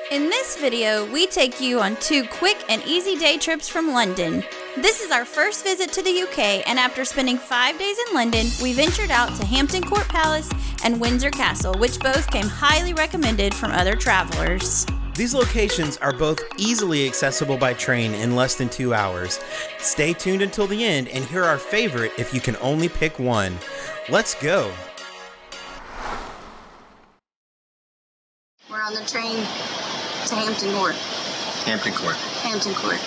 In this video, we take you on 2 quick and easy day trips from London. This is our first visit to the UK, and after spending 5 days in London, we ventured out to Hampton Court Palace and Windsor Castle, which both came highly recommended from other travelers. These locations are both easily accessible by train in less than 2 hours. Stay tuned until the end and hear our favorite if you can only pick one. Let's go! We're on the train to Hampton Court. Hampton Court. Hampton Court.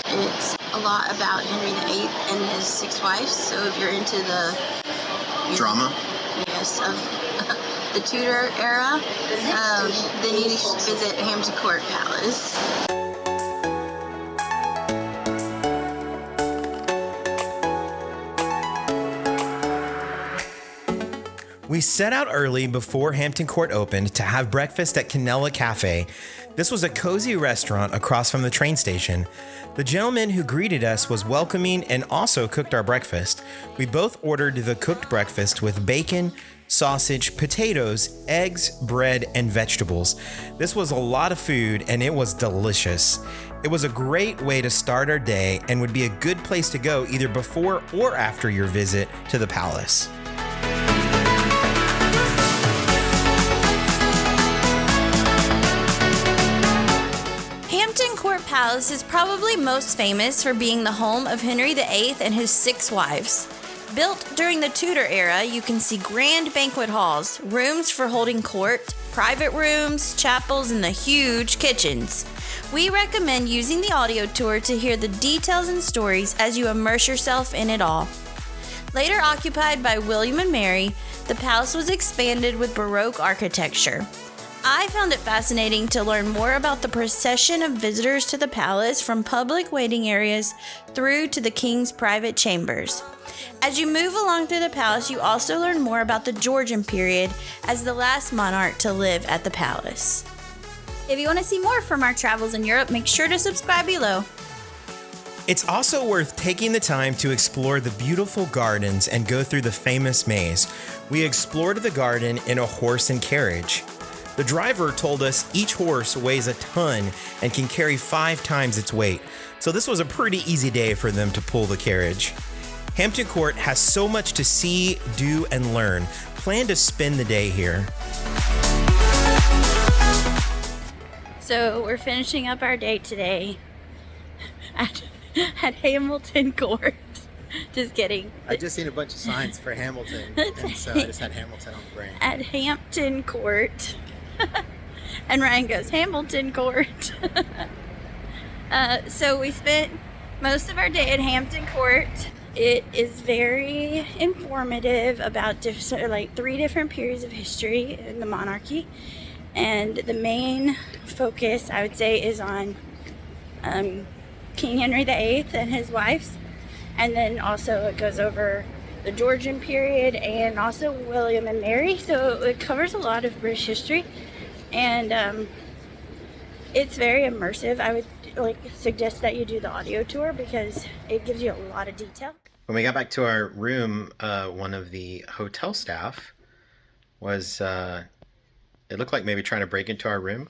It's a lot about Henry VIII and his 6 wives, so if you're into the drama, yes, of the Tudor era, then you should visit Hampton Court Palace. We set out early before Hampton Court opened to have breakfast at Canella Cafe. This was a cozy restaurant across from the train station. The gentleman who greeted us was welcoming and also cooked our breakfast. We both ordered the cooked breakfast with bacon, sausage, potatoes, eggs, bread, and vegetables. This was a lot of food and it was delicious. It was a great way to start our day and would be a good place to go either before or after your visit to the palace. Hampton Court Palace is probably most famous for being the home of Henry VIII and his 6 wives. Built during the Tudor era, you can see grand banquet halls, rooms for holding court, private rooms, chapels, and the huge kitchens. We recommend using the audio tour to hear the details and stories as you immerse yourself in it all. Later occupied by William and Mary, the palace was expanded with Baroque architecture. I found it fascinating to learn more about the procession of visitors to the palace from public waiting areas through to the king's private chambers. As you move along through the palace, you also learn more about the Georgian period as the last monarch to live at the palace. If you want to see more from our travels in Europe, make sure to subscribe below. It's also worth taking the time to explore the beautiful gardens and go through the famous maze. We explored the garden in a horse and carriage. The driver told us each horse weighs a ton and can carry 5 times its weight, so this was a pretty easy day for them to pull the carriage. Hampton Court has so much to see, do, and learn. Plan to spend the day here. So we're finishing up our day today at Hamilton Court. Just kidding. I just seen a bunch of signs for Hamilton, and so I just had Hamilton on the brain. At Hampton Court. And Ryan goes, Hamilton Court. So we spent most of our day at Hampton Court. It is very informative about 3 different periods of history in the monarchy. And the main focus, I would say, is on King Henry VIII and his wives. And then also it goes over the Georgian period and also William and Mary. So it covers a lot of British history. And it's very immersive. I would suggest that you do the audio tour because it gives you a lot of detail. When we got back to our room, one of the hotel staff was, it looked like maybe trying to break into our room.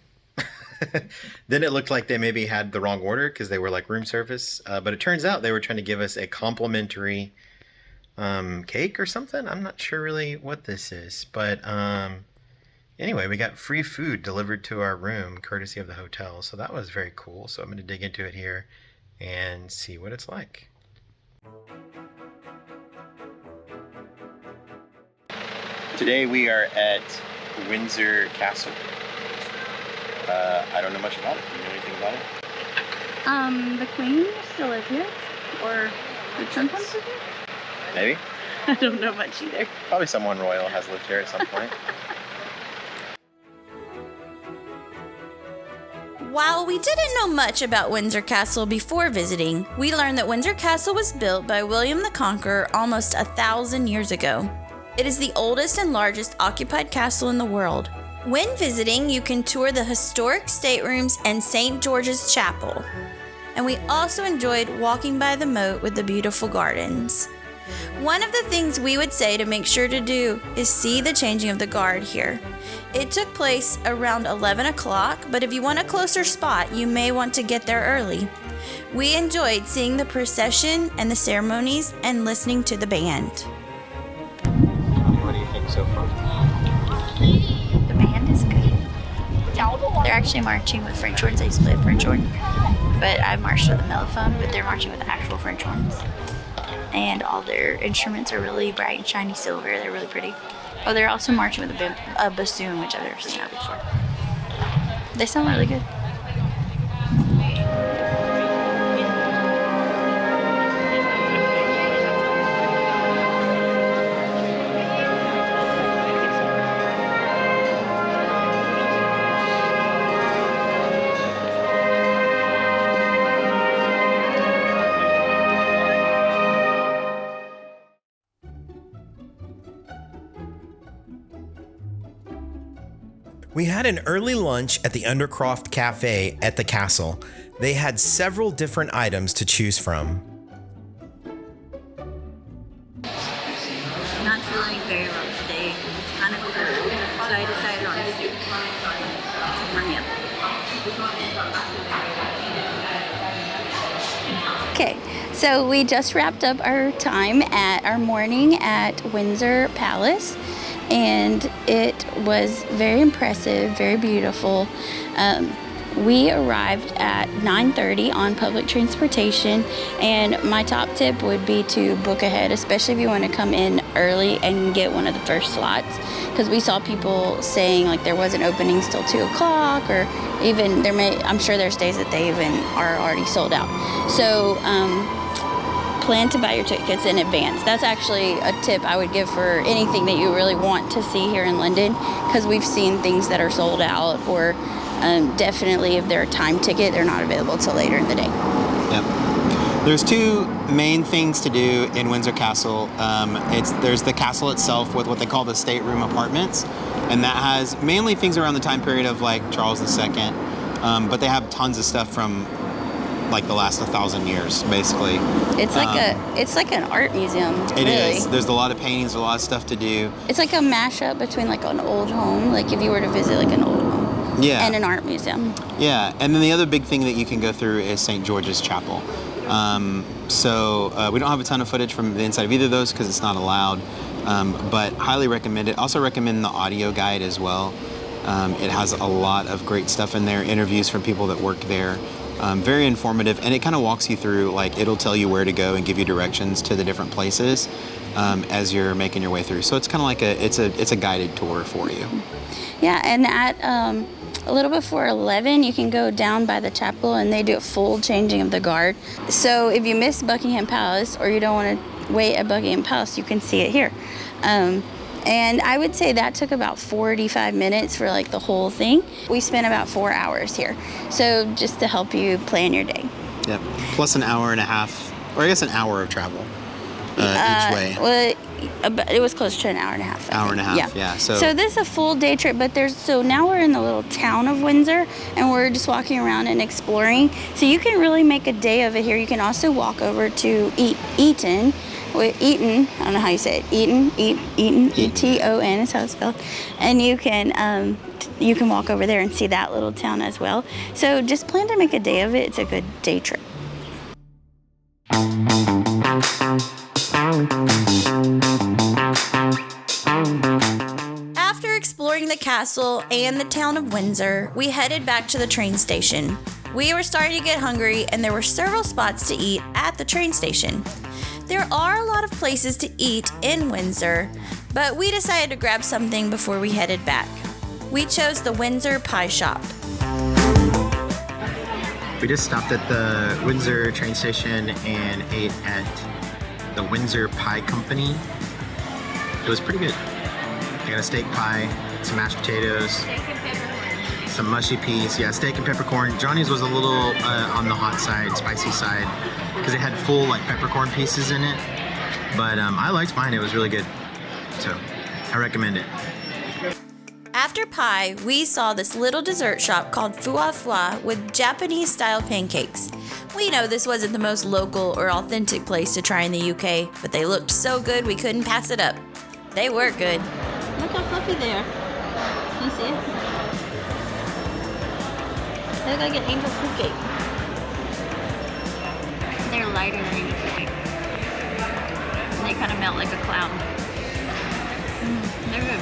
Then it looked like they maybe had the wrong order because they were like room service. But it turns out they were trying to give us a complimentary cake or something. I'm not sure really what this is. But anyway, we got free food delivered to our room courtesy of the hotel. So that was very cool. So I'm going to dig into it here and see what it's like. Today we are at Windsor Castle. I don't know much about it. Do you know anything about it? The Queen still lives here? Or did someone live here? Maybe. I don't know much either. Probably someone royal has lived here at some point. While we didn't know much about Windsor Castle before visiting, we learned that Windsor Castle was built by William the Conqueror almost 1,000 years ago. It is the oldest and largest occupied castle in the world. When visiting, you can tour the historic staterooms and St. George's Chapel. And we also enjoyed walking by the moat with the beautiful gardens. One of the things we would say to make sure to do is see the changing of the guard here. It took place around 11 o'clock, but if you want a closer spot, you may want to get there early. We enjoyed seeing the procession and the ceremonies and listening to the band. What do you think so far? The band is good. They're actually marching with French horns. They split French horn. But I marched with a mellophone, but they're marching with actual French horns. And all their instruments are really bright and shiny silver. They're really pretty. Oh, they're also marching with a bassoon, which I've never seen that before. They sound really good. We had an early lunch at the Undercroft Cafe at the castle. They had several different items to choose from. Not feeling very well today. It's kind of cold, so I decided on soup. Okay, so we just wrapped up our time at our morning at Windsor Palace, and it was very impressive, very beautiful. We arrived at 9:30 on public transportation, and my top tip would be to book ahead, especially if you want to come in early and get one of the first slots, because we saw people saying like there wasn't openings till 2 o'clock, or even I'm sure there's days that they even are already sold out. So plan to buy your tickets in advance. That's actually a tip I would give for anything that you really want to see here in London, because we've seen things that are sold out, or definitely if they're a time ticket, they're not available till later in the day. Yep. There's two main things to do in Windsor Castle. There's the castle itself with what they call the stateroom apartments, and that has mainly things around the time period of like Charles II, but they have tons of stuff from like the last 1,000 years, basically. It's like an art museum. It is. There's a lot of paintings, a lot of stuff to do. It's like a mashup between like an old home, like if you were to visit like an old home. Yeah. And an art museum. Yeah, and then the other big thing that you can go through is St. George's Chapel. We don't have a ton of footage from the inside of either of those because it's not allowed, but highly recommend it. Also recommend the audio guide as well. It has a lot of great stuff in there, interviews from people that work there. Very informative, and it kind of walks you through, like it'll tell you where to go and give you directions to the different places as you're making your way through. So it's kind of like it's a guided tour for you. Yeah, and at a little before 11, you can go down by the chapel, and they do a full changing of the guard. So if you miss Buckingham Palace, or you don't want to wait at Buckingham Palace, you can see it here. And I would say that took about 45 minutes for like the whole thing. We spent about 4 hours here. So just to help you plan your day. Yep. Plus an hour and a half, or I guess an hour of travel each way. Well, it was close to an hour and a half. Hour and a half, yeah. So this is a full day trip, but now we're in the little town of Windsor, and we're just walking around and exploring. So you can really make a day of it here. You can also walk over to Eton. Eton, I don't know how you say it. Eton, E-T-O-N is how it's spelled. And you can walk over there and see that little town as well. So just plan to make a day of it. It's a good day trip. After exploring the castle and the town of Windsor, we headed back to the train station. We were starting to get hungry, and there were several spots to eat at the train station. There are a lot of places to eat in Windsor, but we decided to grab something before we headed back. We chose the Windsor Pie Shop. We just stopped at the Windsor train station and ate at the Windsor Pie Company. It was pretty good. I got a steak pie, some mashed potatoes, some mushy peas, steak and peppercorn. Johnny's was a little on the hot side, spicy side, because it had full like peppercorn pieces in it. But I liked mine, it was really good. So I recommend it. After pie, we saw this little dessert shop called Fua Fua with Japanese-style pancakes. We know this wasn't the most local or authentic place to try in the UK, but they looked so good we couldn't pass it up. They were good. Look how fluffy they are. Can you see it? They look like an angel food cake. They're lighter than angel food cake. And they kind of melt like a cloud. They're good.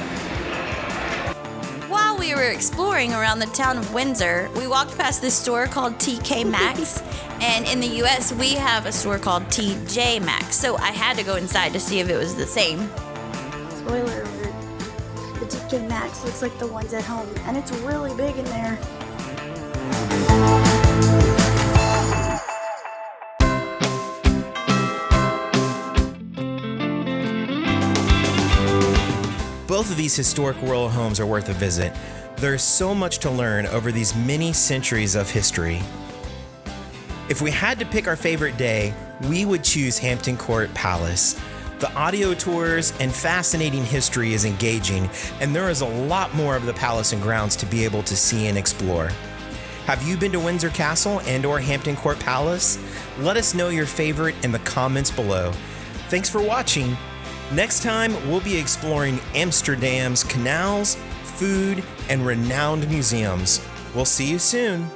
While we were exploring around the town of Windsor, we walked past this store called TK Maxx, and in the US we have a store called TJ Maxx, so I had to go inside to see if it was the same. Spoiler alert, the TK Maxx looks like the ones at home, and it's really big in there. Both of these historic royal homes are worth a visit. There's so much to learn over these many centuries of history. If we had to pick our favorite day, we would choose Hampton Court Palace. The audio tours and fascinating history is engaging, and there is a lot more of the palace and grounds to be able to see and explore. Have you been to Windsor Castle and/or Hampton Court Palace? Let us know your favorite in the comments below. Thanks for watching. Next time, we'll be exploring Amsterdam's canals, food, and renowned museums. We'll see you soon.